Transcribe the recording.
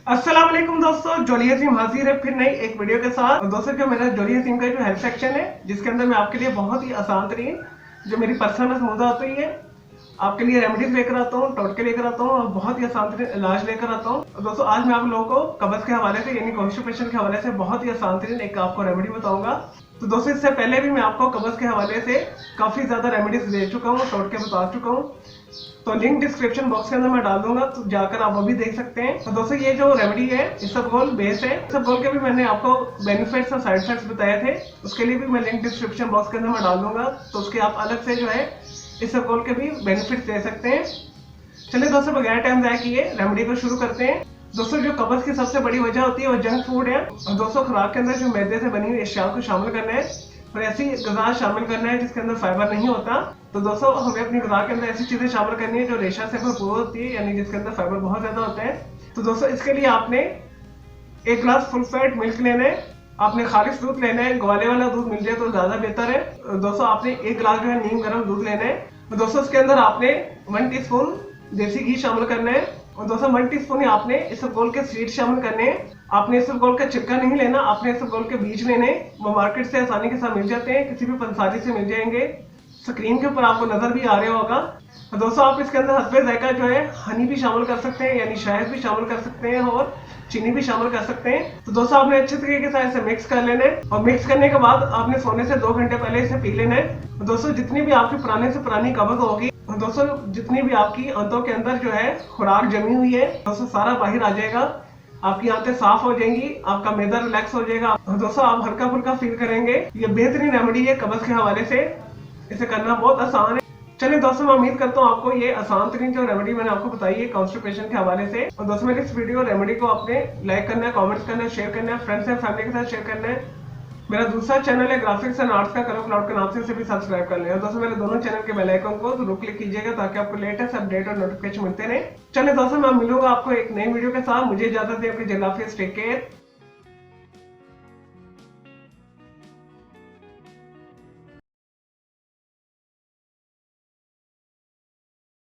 अस्सलाम वालेकुम दोस्तों, जोलिया सिम हाजिर है फिर नई एक वीडियो के साथ। दोस्तों जो मेरा जोलिया सिम का जो हेल्प सेक्शन है, जिसके अंदर मैं आपके लिए बहुत ही आसान तरीन जो मेरी पर्सनल समझा होती है, आपके लिए रेमेडीज लेकर आता हूँ, टोटके लेकर आता हूँ और बहुत ही आसान तरीन इलाज लेकर आता हूँ। दोस्तों आज मैं आप लोगों को कब्ज के हवाले से यानी कॉन्स्टिपेशन के हवाले से बहुत ही आसान तरीन एक आपको रेमेडी बताऊंगा। तो दोस्तों इससे पहले भी मैं आपको कब्ज के हवाले से काफी ज्यादा रेमेडीज दे चुका हूँ, टोटके बता चुका हूँ। तो लिंक डिस्क्रिप्शन बॉक्स के अंदर मैं डाल दूंगा, तो जाकर आप वो भी देख सकते हैं। तो दोस्तों ये जो रेमेडी है इसबगोल बेस है। इसबगोल के भी मैंने आपको बेनिफिट्स और साइड इफेक्ट्स बताए थे, उसके लिए भी मैं लिंक डिस्क्रिप्शन बॉक्स के अंदर मैं डाल दूंगा, तो उसके आप अलग से जो है इसबगोल के भी बेनिफिट्स ले सकते हैं। चलिए दोस्तों बगैर टाइम ज़ाया किए रेमेडी को शुरू करते हैं। दोस्तों जो कब्ज की सबसे बड़ी वजह होती है वो जंक फूड है। और दोस्तों खुराक के अंदर जो मैदे से बनी हुई अशिया को शामिल करना है और ऐसी गज़ा शामिल करना है जिसके अंदर फाइबर नहीं होता। तो दोस्तों हमें अपनी गज़ा के अंदर ऐसी चीजें शामिल करनी है जो रेशा से भरपूर होती है, यानी जिसके अंदर फाइबर बहुत ज्यादा होता है। तो दोस्तों इसके लिए आपने 1 गिलास फुल फैट मिल्क लेना है, आपने खालिश दूध लेना है, ग्वाले वाला दूध मिल जाए तो ज्यादा बेहतर है। दोस्तों आपने 1 गिलास जो है नीम गर्म दूध लेना है। तो दोस्तों इसके अंदर आपने 1 टीस्पून देसी घी शामिल करना है। और दोस्तों 1 टीस्पून ही आपने इसबगोल के सीड शामिल करने हैं। आपने इसबगोल का छिलका नहीं लेना, आपने इसबगोल के बीज लेने, वो मार्केट से आसानी के साथ मिल जाते हैं, किसी भी पंसारी से मिल जाएंगे, स्क्रीन के ऊपर आपको नजर भी आ रहा होगा। तो दोस्तों आप इसके अंदर हस्बे जायका जो है हनी भी शामिल कर सकते हैं, यानी शहद भी शामिल कर सकते हैं और चीनी भी शामिल कर सकते हैं। तो दोस्तों आपने अच्छे तरीके से इसे मिक्स कर लेना है और मिक्स करने के बाद आपने सोने से 2 घंटे पहले इसे पी लेना है। तो दोस्तों जितनी भी आपकी पुराने से पुरानी कब्ज होगी, दोस्तों जितनी भी आपकी आंतों के अंदर जो है खुराक जमी हुई है, दोस्तों सारा बाहर आ जाएगा, आपकी आंतें साफ हो जाएंगी, आपका मैदा रिलैक्स हो जाएगा। दोस्तों आप हल्का फुल्का फील करेंगे। ये बेहतरीन रेमेडी है कब्ज के हवाले से, इसे करना बहुत आसान है। चलिए दोस्तों मैं उम्मीद करता हूँ आपको ये आसान तरीन जो रेमेडी मैंने आपको बताई है कॉन्स्टिपेशन के हवाले से। और दोस्तों मेरी इस वीडियो रेमेडी को आपने लाइक करना है, कमेंट्स करना है, शेयर करना है, फ्रेंड्स एंड फैमिली के साथ शेयर करना है। मेरा दूसरा चैनल है ग्राफिक्स एंड आर्ट्स का कलर क्लाउड के नाम से, इसे भी सब्सक्राइब कर लें। दोस्तों मेरे दोनों चैनल के बेल आइकन को जरूर क्लिक कीजिएगा ताकि आपको लेटेस्ट अपडेट और नोटिफिकेशन मिलते रहे। चलिए दोस्तों मैं मिलूंगा आपको एक नई वीडियो के साथ। मुझे इजाजत दें, अपनी जल्द हाफिज़, टेक केयर।